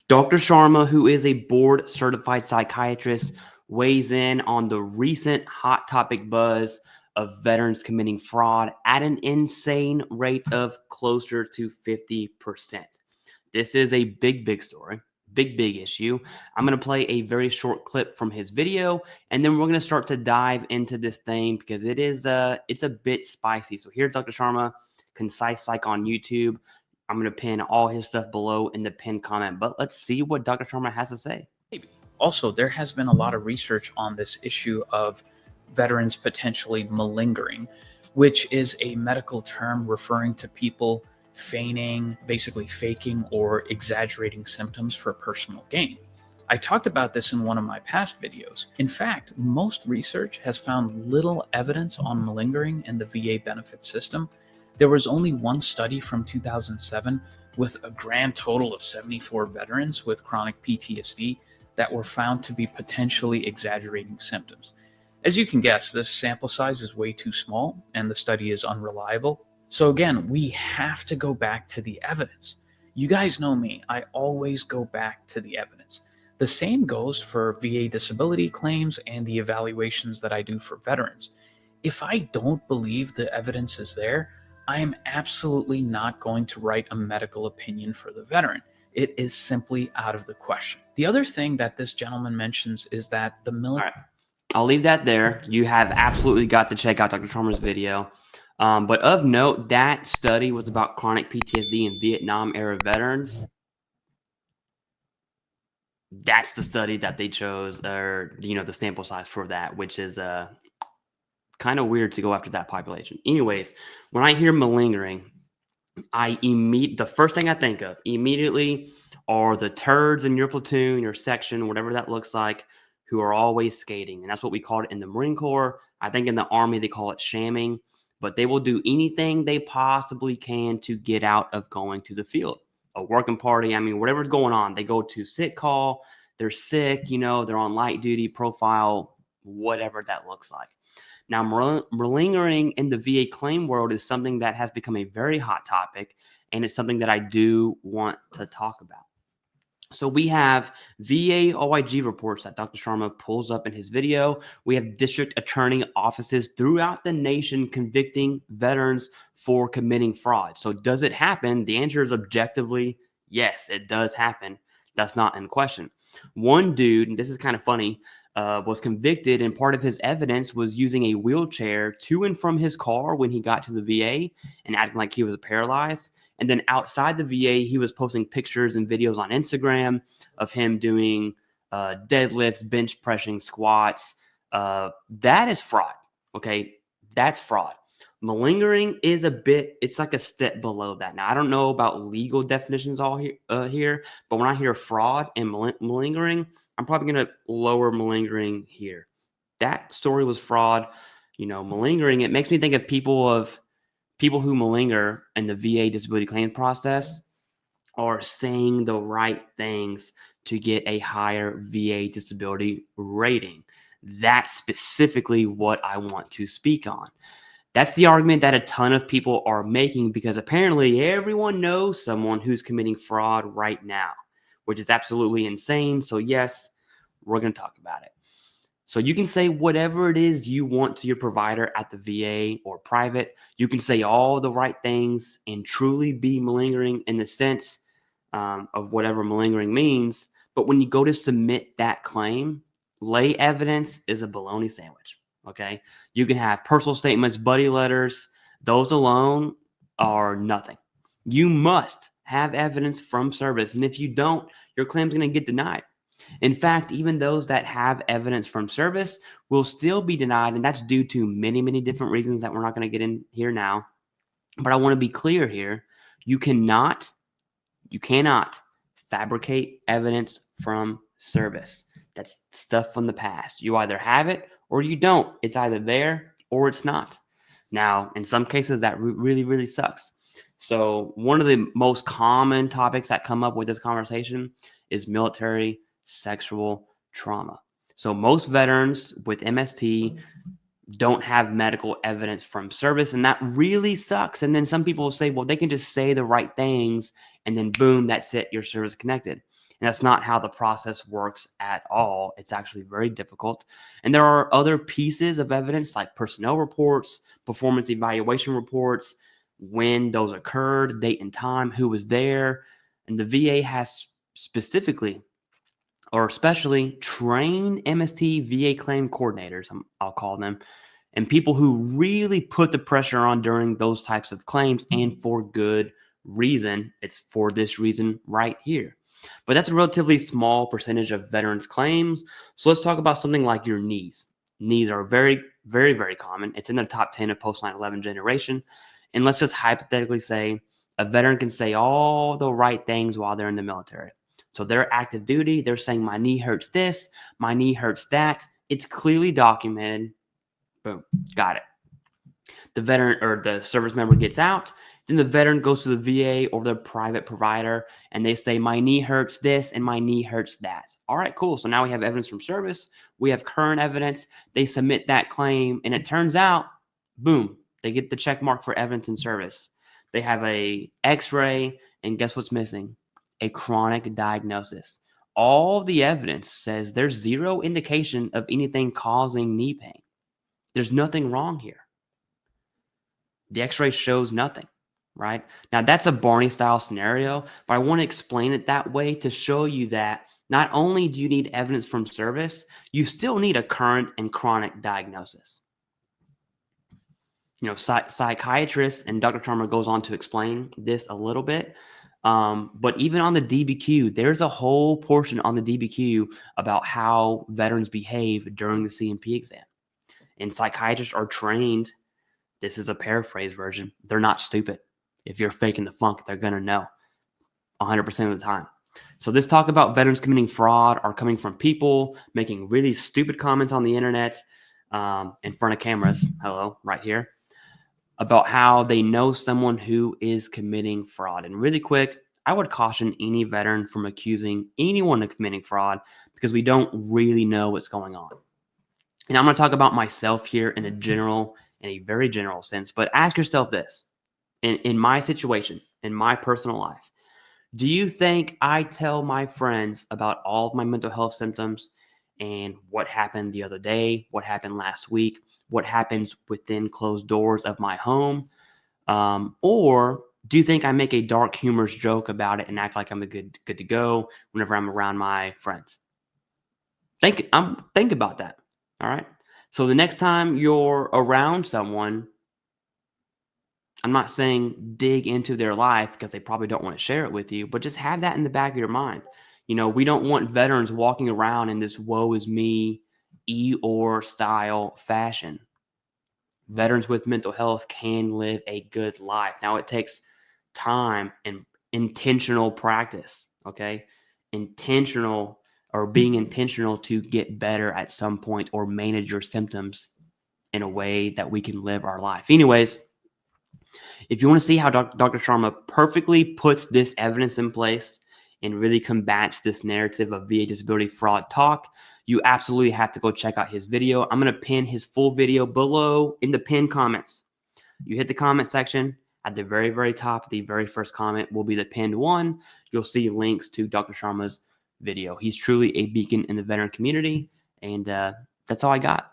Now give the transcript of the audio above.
Dr. Sharma, who is a board certified psychiatrist, weighs in on the recent hot topic buzz of veterans committing fraud at an insane rate of closer to 50%. This is a big story, big issue. I'm going to play a very short clip from his video, and then we're going to start to dive into this thing because it's a bit spicy. So here's Dr. Sharma, Concise Psych on YouTube. I'm going to pin all his stuff below in the pinned comment, but let's see what Dr. Sharma has to say. Also, there has been a lot of research on this issue of veterans potentially malingering, which is a medical term referring to people feigning, basically faking or exaggerating symptoms for personal gain. I talked about this in one of my past videos. In fact, most research has found little evidence on malingering in the VA benefit system. There was only one study from 2007 with a grand total of 74 veterans with chronic PTSD that were found to be potentially exaggerating symptoms. As you can guess, this sample size is way too small and the study is unreliable. So again, we have to go back to the evidence. You guys know me, I always go back to the evidence. The same goes for VA disability claims and the evaluations that I do for veterans. If I don't believe the evidence is there, I am absolutely not going to write a medical opinion for the veteran. It is simply out of the question. The other thing that this gentleman mentions is that the military... All right. I'll leave that there. You have absolutely got to check out Dr. Sharma's video. But of note, that study was about chronic PTSD in Vietnam-era veterans. That's the study that they chose, or the sample size for that, which is kind of weird to go after that population. Anyways, when I hear malingering, the first thing I think of immediately are the turds in your platoon, your section, whatever that looks like, who are always skating. And that's what we called it in the Marine Corps. I think in the Army, they call it shamming, but they will do anything they possibly can to get out of going to the field. A working party, I mean, whatever's going on, they go to sick call, they're sick, they're on light duty, profile, whatever that looks like. Now, malingering in the VA claim world is something that has become a very hot topic, and it's something that I do want to talk about. So we have VA OIG reports that Dr. Sharma pulls up in his video. We have district attorney offices throughout the nation convicting veterans for committing fraud. So does it happen? The answer is objectively, yes, it does happen. That's not in question. One dude, and this is kind of funny, was convicted, and part of his evidence was using a wheelchair to and from his car when he got to the VA and acting like he was paralyzed. And then outside the VA, he was posting pictures and videos on Instagram of him doing deadlifts, bench pressing, squats. That is fraud. Okay, that's fraud. Malingering is it's like a step below that. Now, I don't know about legal definitions here, but when I hear fraud and malingering, I'm probably going to lower malingering here. That story was fraud. Malingering, it makes me think of people who malinger in the VA disability claim process are saying the right things to get a higher VA disability rating. That's specifically what I want to speak on. That's the argument that a ton of people are making because apparently everyone knows someone who's committing fraud right now, which is absolutely insane. So yes, we're going to talk about it. So you can say whatever it is you want to your provider at the VA or private. You can say all the right things and truly be malingering in the sense of whatever malingering means. But when you go to submit that claim, lay evidence is a bologna sandwich. Okay, you can have personal statements, buddy letters. Those alone are nothing. You must have evidence from service. And if you don't, your claim's going to get denied. In fact, even those that have evidence from service will still be denied. And that's due to many different reasons that we're not going to get in here now. But I want to be clear here. You cannot fabricate evidence from service. That's stuff from the past. You either have it or you don't. It's either there or it's not. Now, in some cases, that really sucks. So one of the most common topics that come up with this conversation is military sexual trauma. So most veterans with MST don't have medical evidence from service, and that really sucks. And then some people will say, well, they can just say the right things, and then boom, that's it, your service connected. And that's not how the process works at all. It's actually very difficult. And there are other pieces of evidence like personnel reports, performance evaluation reports, when those occurred, date and time, who was there. And the VA has specifically or especially trained MST VA claim coordinators, I'll call them, and people who really put the pressure on during those types of claims, and for good reason. It's for this reason right here. But that's a relatively small percentage of veterans' claims. So let's talk about something like your knees. Knees are very, very, very common. It's in the top 10 of post 9/11 generation. And let's just hypothetically say a veteran can say all the right things while they're in the military. So they're active duty. They're saying my knee hurts this, my knee hurts that. It's clearly documented. Boom, got it. The veteran or the service member gets out. Then the veteran goes to the VA or the private provider and they say, my knee hurts this and my knee hurts that. All right, cool. So now we have evidence from service. We have current evidence. They submit that claim and it turns out, boom, they get the check mark for evidence in service. They have a x-ray and guess what's missing? A chronic diagnosis. All the evidence says there's zero indication of anything causing knee pain. There's nothing wrong here. The x-ray shows nothing, right? Now that's a Barney style scenario, but I want to explain it that way to show you that not only do you need evidence from service, you still need a current and chronic diagnosis. You know, psychiatrists, and Dr. Sharma goes on to explain this a little bit. But even on the DBQ, there's a whole portion on the DBQ about how veterans behave during the C&P exam. And psychiatrists are trained. This is a paraphrase version. They're not stupid. If you're faking the funk, they're going to know 100% of the time. So this talk about veterans committing fraud are coming from people making really stupid comments on the internet in front of cameras. Hello, right here. About how they know someone who is committing fraud. And really quick, I would caution any veteran from accusing anyone of committing fraud because we don't really know what's going on. And I'm going to talk about myself here in a very general sense, but ask yourself this. In my situation, in my personal life, do you think I tell my friends about all of my mental health symptoms and what happened the other day, what happened last week, what happens within closed doors of my home? Or do you think I make a dark, humorous joke about it and act like I'm good to go whenever I'm around my friends? Think about that. All right. So the next time you're around someone, I'm not saying dig into their life because they probably don't want to share it with you, but just have that in the back of your mind. You know, we don't want veterans walking around in this woe is me, Eeyore style fashion. Veterans with mental health can live a good life. Now it takes time and intentional practice, okay? Intentional or being intentional to get better at some point or manage your symptoms in a way that we can live our life. Anyways, if you want to see how Dr. Sharma perfectly puts this evidence in place and really combats this narrative of VA disability fraud talk, you absolutely have to go check out his video. I'm going to pin his full video below in the pinned comments. You hit the comment section. At the very, very top, the very first comment will be the pinned one. You'll see links to Dr. Sharma's video. He's truly a beacon in the veteran community. And that's all I got.